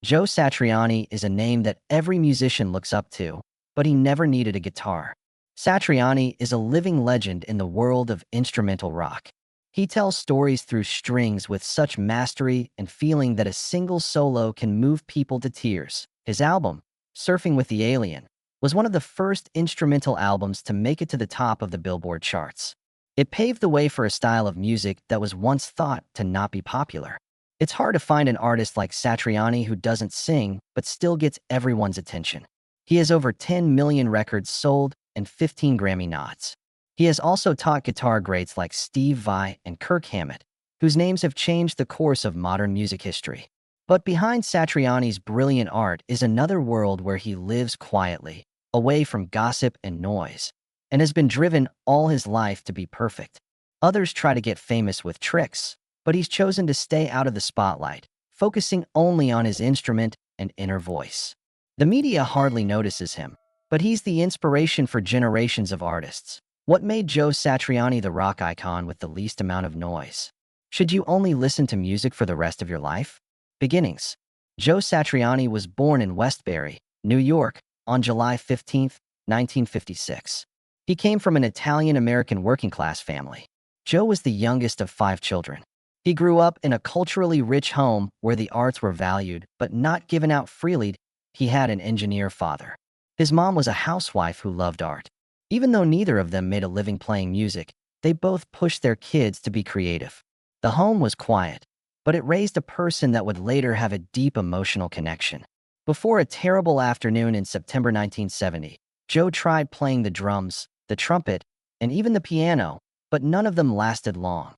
Joe Satriani is a name that every musician looks up to, but he never needed a guitar. Satriani is a living legend in the world of instrumental rock. He tells stories through strings with such mastery and feeling that a single solo can move people to tears. His album, Surfing with the Alien, was one of the first instrumental albums to make it to the top of the Billboard charts. It paved the way for a style of music that was once thought to not be popular. It's hard to find an artist like Satriani who doesn't sing but still gets everyone's attention. He has over 10 million records sold and 15 Grammy nods. He has also taught guitar greats like Steve Vai and Kirk Hammett, whose names have changed the course of modern music history. But behind Satriani's brilliant art is another world where he lives quietly, away from gossip and noise, and has been driven all his life to be perfect. Others try to get famous with tricks, but he's chosen to stay out of the spotlight, focusing only on his instrument and inner voice. The media hardly notices him, but he's the inspiration for generations of artists. What made Joe Satriani the rock icon with the least amount of noise? Should you only listen to music for the rest of your life? Beginnings. Joe Satriani was born in Westbury, New York, on July 15, 1956. He came from an Italian-American working-class family. Joe was the youngest of 5 children. He grew up in a culturally rich home where the arts were valued but not given out freely. He had an engineer father. His mom was a housewife who loved art. Even though neither of them made a living playing music, they both pushed their kids to be creative. The home was quiet, but it raised a person that would later have a deep emotional connection. Before a terrible afternoon in September 1970, Joe tried playing the drums, the trumpet, and even the piano, but none of them lasted long.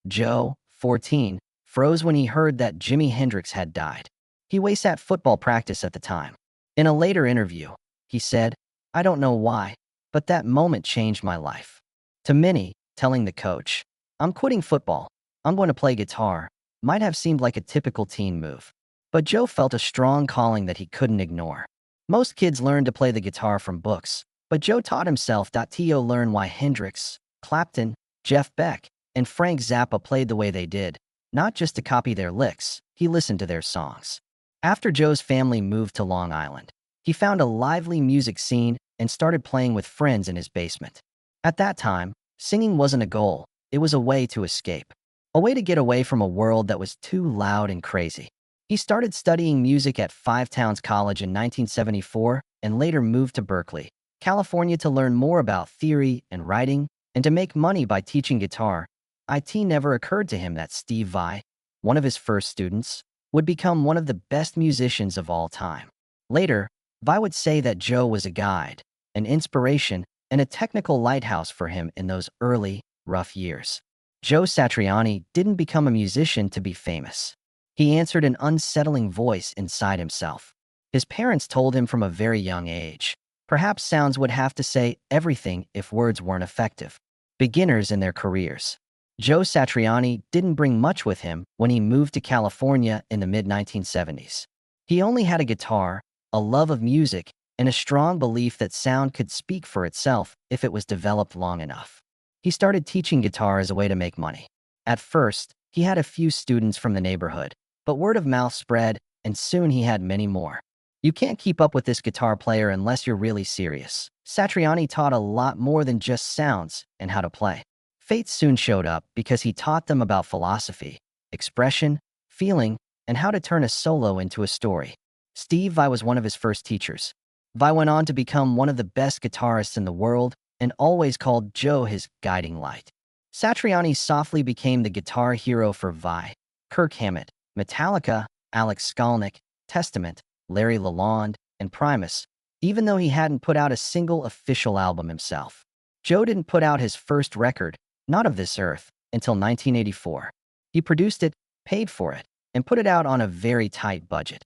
Joe, 14, froze when he heard that Jimi Hendrix had died. He was at football practice at the time. In a later interview, he said, "I don't know why, but that moment changed my life." To many, telling the coach, "I'm quitting football, I'm going to play guitar," might have seemed like a typical teen move. But Joe felt a strong calling that he couldn't ignore. Most kids learn to play the guitar from books, but Joe taught himself to learn why Hendrix, Clapton, Jeff Beck, and Frank Zappa played the way they did, not just to copy their licks. He listened to their songs. After Joe's family moved to Long Island, he found a lively music scene and started playing with friends in his basement. At that time, singing wasn't a goal, it was a way to escape. A way to get away from a world that was too loud and crazy. He started studying music at Five Towns College in 1974 and later moved to Berkeley, California to learn more about theory and writing and to make money by teaching guitar. It never occurred to him that Steve Vai, one of his first students, would become one of the best musicians of all time. Later, Vai would say that Joe was a guide, an inspiration, and a technical lighthouse for him in those early, rough years. Joe Satriani didn't become a musician to be famous. He answered an unsettling voice inside himself. His parents told him from a very young age, perhaps sounds would have to say everything if words weren't effective. Beginners in their careers. Joe Satriani didn't bring much with him when he moved to California in the mid-1970s. He only had a guitar, a love of music, and a strong belief that sound could speak for itself if it was developed long enough. He started teaching guitar as a way to make money. At first, he had a few students from the neighborhood, but word of mouth spread, and soon he had many more. You can't keep up with this guitar player unless you're really serious. Satriani taught a lot more than just sounds and how to play. Fate soon showed up because he taught them about philosophy, expression, feeling, and how to turn a solo into a story. Steve Vai was one of his first teachers. Vai went on to become one of the best guitarists in the world and always called Joe his guiding light. Satriani softly became the guitar hero for Vai, Kirk Hammett, Metallica, Alex Skolnick, Testament, Larry Lalonde, and Primus, even though he hadn't put out a single official album himself. Joe didn't put out his first record, Not of This Earth, until 1984. He produced it, paid for it, and put it out on a very tight budget.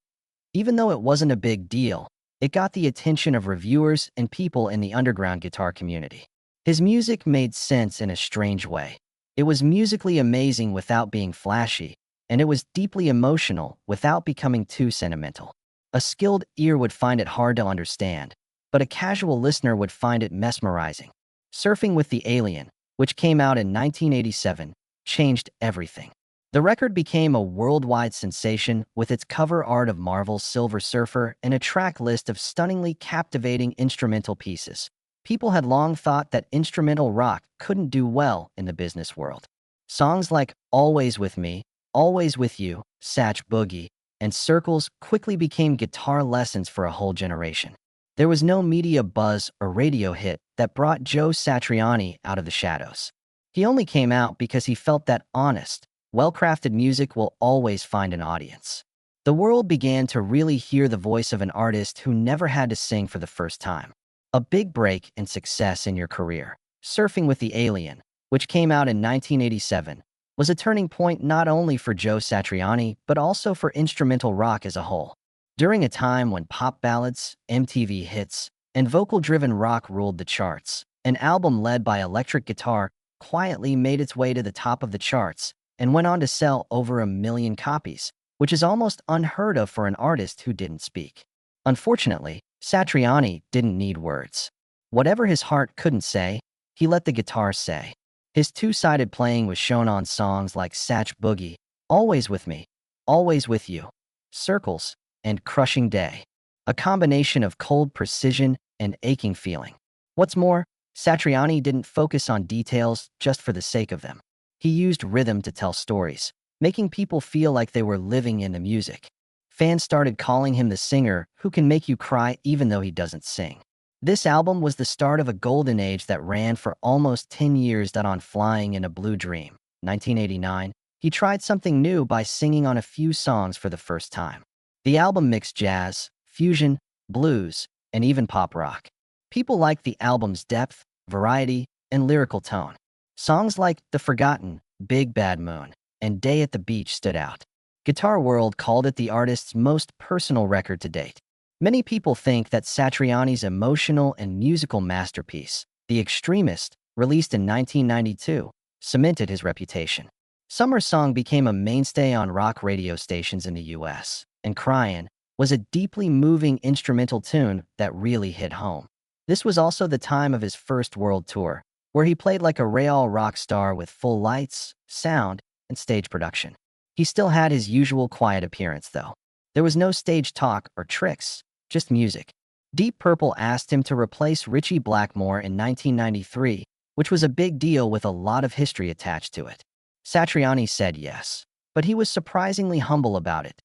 Even though it wasn't a big deal, it got the attention of reviewers and people in the underground guitar community. His music made sense in a strange way. It was musically amazing without being flashy, and it was deeply emotional without becoming too sentimental. A skilled ear would find it hard to understand, but a casual listener would find it mesmerizing. Surfing with the Alien, which came out in 1987, changed everything. The record became a worldwide sensation with its cover art of Marvel's Silver Surfer and a track list of stunningly captivating instrumental pieces. People had long thought that instrumental rock couldn't do well in the business world. Songs like Always With Me, Always With You, Satch Boogie, and Circles quickly became guitar lessons for a whole generation. There was no media buzz or radio hit that brought Joe Satriani out of the shadows. He only came out because he felt that honest, well-crafted music will always find an audience. The world began to really hear the voice of an artist who never had to sing for the first time. A big break and success in your career, Surfing with the Alien, which came out in 1987, was a turning point not only for Joe Satriani but also for instrumental rock as a whole. During a time when pop ballads, MTV hits, and vocal-driven rock ruled the charts, an album led by electric guitar quietly made its way to the top of the charts and went on to sell over 1 million copies, which is almost unheard of for an artist who didn't speak. Unfortunately, Satriani didn't need words. Whatever his heart couldn't say, he let the guitar say. His two-sided playing was shown on songs like Satch Boogie, Always With Me, Always With You, Circles, and Crushing Day, a combination of cold precision and aching feeling. What's more, Satriani didn't focus on details just for the sake of them. He used rhythm to tell stories, making people feel like they were living in the music. Fans started calling him the singer who can make you cry even though he doesn't sing. This album was the start of a golden age that ran for almost 10 years. On Flying in a Blue Dream, 1989, he tried something new by singing on a few songs for the first time. The album mixed jazz, fusion, blues, and even pop rock. People liked the album's depth, variety, and lyrical tone. Songs like The Forgotten, Big Bad Moon, and Day at the Beach stood out. Guitar World called it the artist's most personal record to date. Many people think that Satriani's emotional and musical masterpiece, The Extremist, released in 1992, cemented his reputation. Summer Song became a mainstay on rock radio stations in the US, and Cryin' was a deeply moving instrumental tune that really hit home. This was also the time of his first world tour, where he played like a real rock star with full lights, sound, and stage production. He still had his usual quiet appearance, though. There was no stage talk or tricks, just music. Deep Purple asked him to replace Ritchie Blackmore in 1993, which was a big deal with a lot of history attached to it. Satriani said yes, but he was surprisingly humble about it.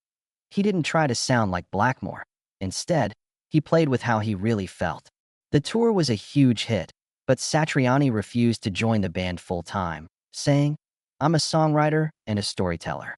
He didn't try to sound like Blackmore. Instead, he played with how he really felt. The tour was a huge hit, but Satriani refused to join the band full-time, saying, "I'm a songwriter and a storyteller.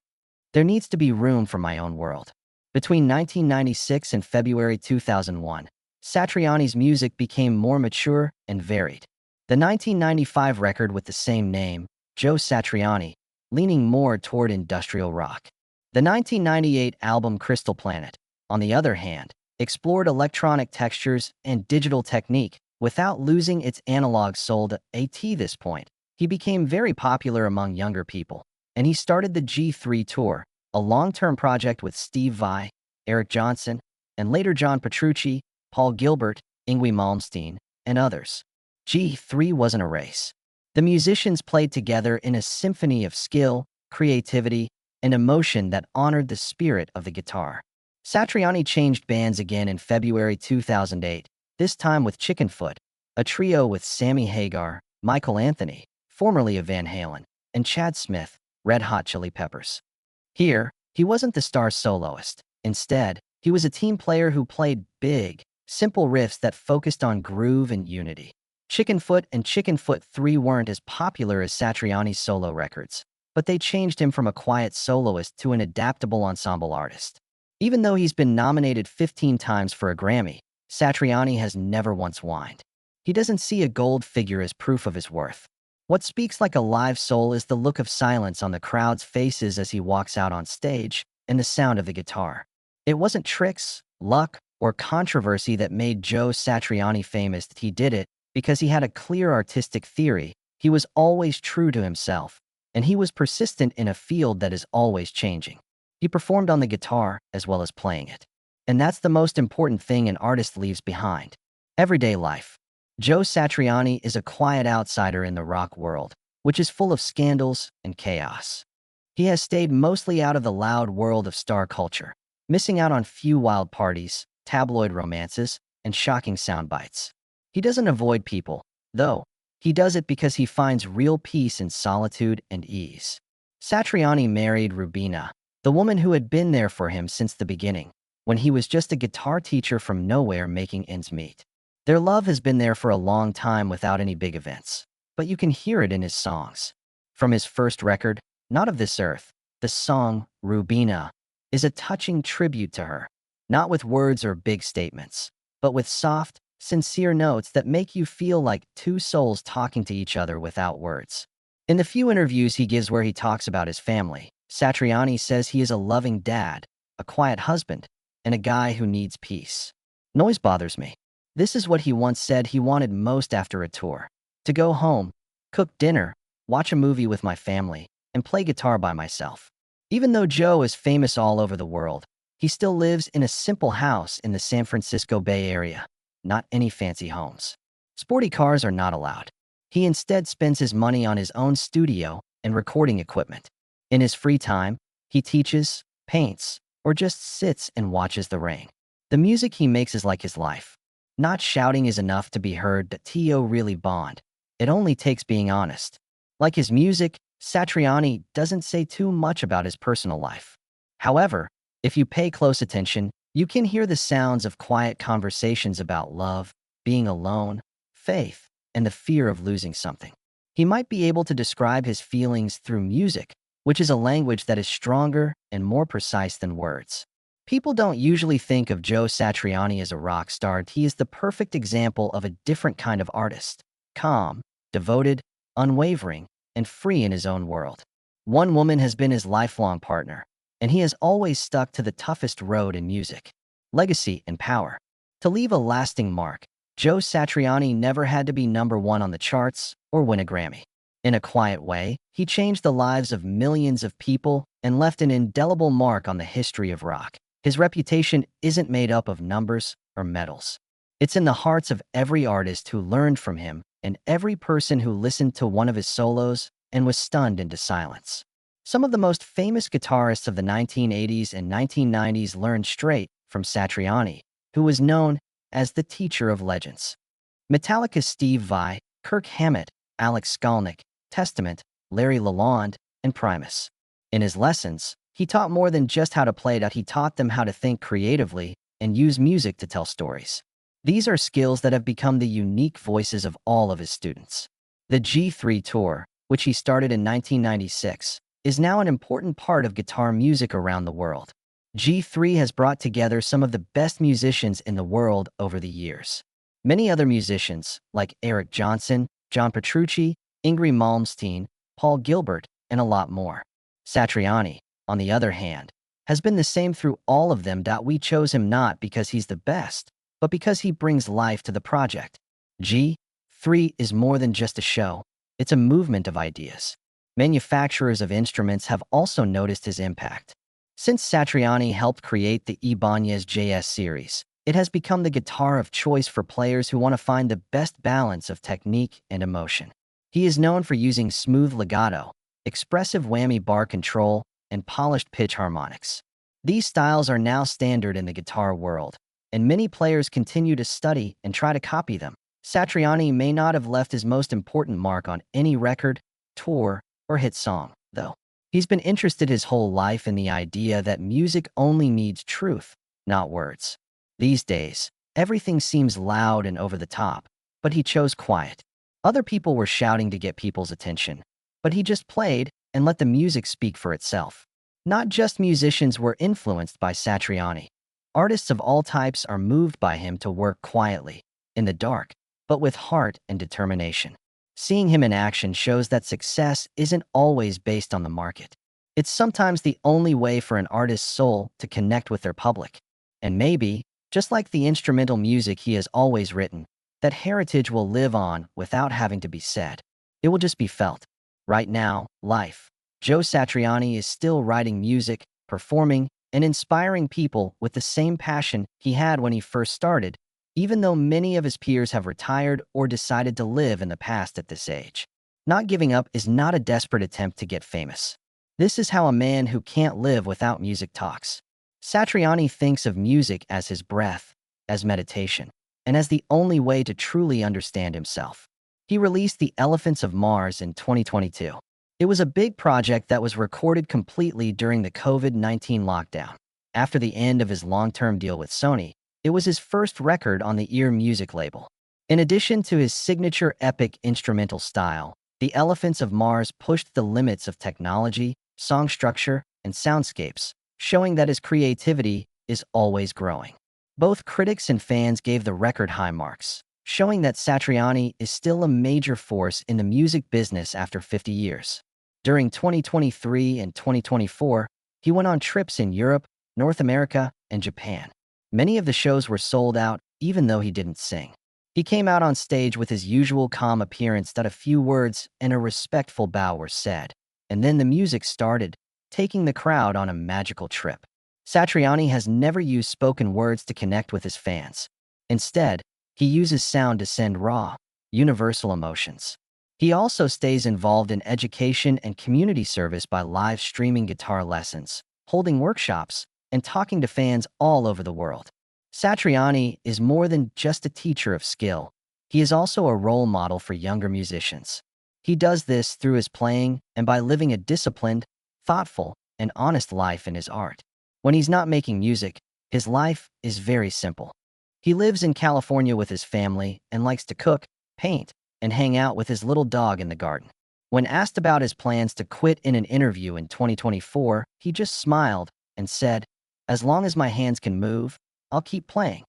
There needs to be room for my own world." Between 1996 and February 2001, Satriani's music became more mature and varied. The 1995 record with the same name, Joe Satriani, leaning more toward industrial rock. The 1998 album Crystal Planet, on the other hand, explored electronic textures and digital technique without losing its analog soul. At this point, he became very popular among younger people, and he started the G3 Tour, a long-term project with Steve Vai, Eric Johnson, and later John Petrucci, Paul Gilbert, Yngwie Malmsteen, and others. G3 wasn't a race. The musicians played together in a symphony of skill, creativity, and emotion that honored the spirit of the guitar. Satriani changed bands again in February 2008, this time with Chickenfoot, a trio with Sammy Hagar, Michael Anthony, formerly of Van Halen, and Chad Smith, Red Hot Chili Peppers. Here, he wasn't the star soloist. Instead, he was a team player who played big, simple riffs that focused on groove and unity. Chickenfoot and Chickenfoot 3 weren't as popular as Satriani's solo records, but they changed him from a quiet soloist to an adaptable ensemble artist. Even though he's been nominated 15 times for a Grammy, Satriani has never once whined. He doesn't see a gold figure as proof of his worth. What speaks like a live soul is the look of silence on the crowd's faces as he walks out on stage, and the sound of the guitar. It wasn't tricks, luck, or controversy that made Joe Satriani famous. He did it because he had a clear artistic theory, he was always true to himself, and he was persistent in a field that is always changing. He performed on the guitar as well as playing it. And that's the most important thing an artist leaves behind. Everyday life. Joe Satriani is a quiet outsider in the rock world, which is full of scandals and chaos. He has stayed mostly out of the loud world of star culture, missing out on few wild parties, tabloid romances, and shocking sound bites. He doesn't avoid people, though. He does it because he finds real peace in solitude and ease. Satriani married Rubina, the woman who had been there for him since the beginning, when he was just a guitar teacher from nowhere making ends meet. Their love has been there for a long time without any big events, but you can hear it in his songs. From his first record, Not of This Earth, the song Rubina is a touching tribute to her, not with words or big statements, but with soft, sincere notes that make you feel like two souls talking to each other without words. In the few interviews he gives where he talks about his family, Satriani says he is a loving dad, a quiet husband, and a guy who needs peace. Noise bothers me. This is what he once said he wanted most after a tour: to go home, cook dinner, watch a movie with my family, and play guitar by myself. Even though Joe is famous all over the world, he still lives in a simple house in the San Francisco Bay Area. Not any fancy homes. Sporty cars are not allowed. He instead spends his money on his own studio and recording equipment. In his free time, he teaches, paints, or just sits and watches the rain. The music he makes is like his life. Not shouting is enough to be heard that T.O. really bond. It only takes being honest. Like his music, Satriani doesn't say too much about his personal life. However, if you pay close attention, you can hear the sounds of quiet conversations about love, being alone, faith, and the fear of losing something. He might be able to describe his feelings through music, which is a language that is stronger and more precise than words. People don't usually think of Joe Satriani as a rock star. He is the perfect example of a different kind of artist: calm, devoted, unwavering, and free in his own world. One woman has been his lifelong partner, and he has always stuck to the toughest road in music: legacy and power. To leave a lasting mark, Joe Satriani never had to be #1 on the charts or win a Grammy. In a quiet way, he changed the lives of millions of people and left an indelible mark on the history of rock. His reputation isn't made up of numbers or medals. It's in the hearts of every artist who learned from him and every person who listened to one of his solos and was stunned into silence. Some of the most famous guitarists of the 1980s and 1990s learned straight from Satriani, who was known as the teacher of legends. Metallica's Steve Vai, Kirk Hammett, Alex Skolnick, Testament, Larry Lalonde, and Primus. In his lessons, he taught more than just how to play it. He taught them how to think creatively and use music to tell stories. These are skills that have become the unique voices of all of his students. The G3 Tour, which he started in 1996, is now an important part of guitar music around the world. G3 has brought together some of the best musicians in the world over the years. Many other musicians, like Eric Johnson, John Petrucci, Ingrid Malmsteen, Paul Gilbert, and a lot more. Satriani, on the other hand, has been the same through all of them. We chose him not because he's the best, but because he brings life to the project. G3 is more than just a show. It's a movement of ideas. Manufacturers of instruments have also noticed his impact. Since Satriani helped create the Ibanez JS series, it has become the guitar of choice for players who want to find the best balance of technique and emotion. He is known for using smooth legato, expressive whammy bar control, and polished pitch harmonics. These styles are now standard in the guitar world, and many players continue to study and try to copy them. Satriani may not have left his most important mark on any record, tour, or hit song, though. He's been interested his whole life in the idea that music only needs truth, not words. These days, everything seems loud and over the top, but he chose quiet. Other people were shouting to get people's attention, but he just played and let the music speak for itself. Not just musicians were influenced by Satriani. Artists of all types are moved by him to work quietly, in the dark, but with heart and determination. Seeing him in action shows that success isn't always based on the market. It's sometimes the only way for an artist's soul to connect with their public. And maybe, just like the instrumental music he has always written, that heritage will live on without having to be said. It will just be felt. Right now, life. Joe Satriani is still writing music, performing, and inspiring people with the same passion he had when he first started, even though many of his peers have retired or decided to live in the past at this age. Not giving up is not a desperate attempt to get famous. This is how a man who can't live without music talks. Satriani thinks of music as his breath, as meditation, and as the only way to truly understand himself. He released The Elephants of Mars in 2022. It was a big project that was recorded completely during the COVID-19 lockdown. After the end of his long-term deal with Sony, it was his first record on the Ear Music label. In addition to his signature epic instrumental style, The Elephants of Mars pushed the limits of technology, song structure, and soundscapes, showing that his creativity is always growing. Both critics and fans gave the record high marks, showing that Satriani is still a major force in the music business after 50 years. During 2023 and 2024, he went on trips in Europe, North America, and Japan. Many of the shows were sold out, even though he didn't sing. He came out on stage with his usual calm appearance that a few words and a respectful bow were said. And then the music started, taking the crowd on a magical trip. Satriani has never used spoken words to connect with his fans. Instead, he uses sound to send raw, universal emotions. He also stays involved in education and community service by live streaming guitar lessons, holding workshops, and talking to fans all over the world. Satriani is more than just a teacher of skill. He is also a role model for younger musicians. He does this through his playing and by living a disciplined, thoughtful, and honest life in his art. When he's not making music, his life is very simple. He lives in California with his family and likes to cook, paint, and hang out with his little dog in the garden. When asked about his plans to quit in an interview in 2024, he just smiled and said, "As long as my hands can move, I'll keep playing.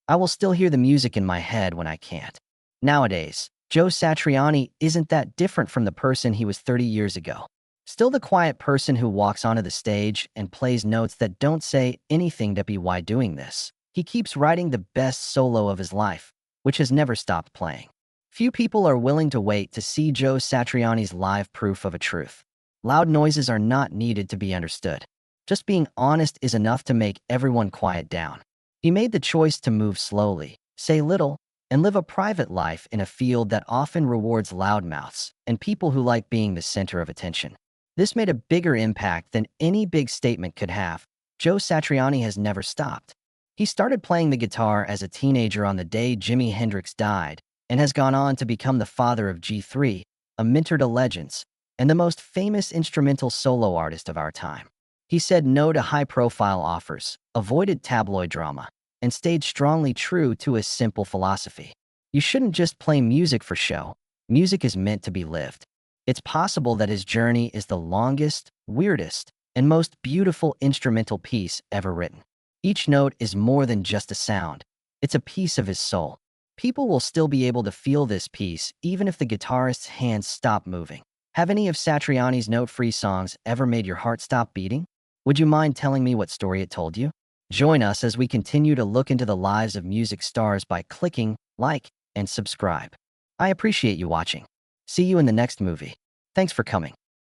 I will still hear the music in my head when I can't." Nowadays, Joe Satriani isn't that different from the person he was 30 years ago. Still the quiet person who walks onto the stage and plays notes that don't say anything to be why doing this. He keeps writing the best solo of his life, which has never stopped playing. Few people are willing to wait to see Joe Satriani's live proof of a truth. Loud noises are not needed to be understood. Just being honest is enough to make everyone quiet down. He made the choice to move slowly, say little, and live a private life in a field that often rewards loudmouths and people who like being the center of attention. This made a bigger impact than any big statement could have. Joe Satriani has never stopped. He started playing the guitar as a teenager on the day Jimi Hendrix died and has gone on to become the father of G3, a mentor to legends, and the most famous instrumental solo artist of our time. He said no to high-profile offers, avoided tabloid drama, and stayed strongly true to his simple philosophy. You shouldn't just play music for show. Music is meant to be lived. It's possible that his journey is the longest, weirdest, and most beautiful instrumental piece ever written. Each note is more than just a sound. It's a piece of his soul. People will still be able to feel this piece even if the guitarist's hands stop moving. Have any of Satriani's note-free songs ever made your heart stop beating? Would you mind telling me what story it told you? Join us as we continue to look into the lives of music stars by clicking like and subscribe. I appreciate you watching. See you in the next movie. Thanks for coming.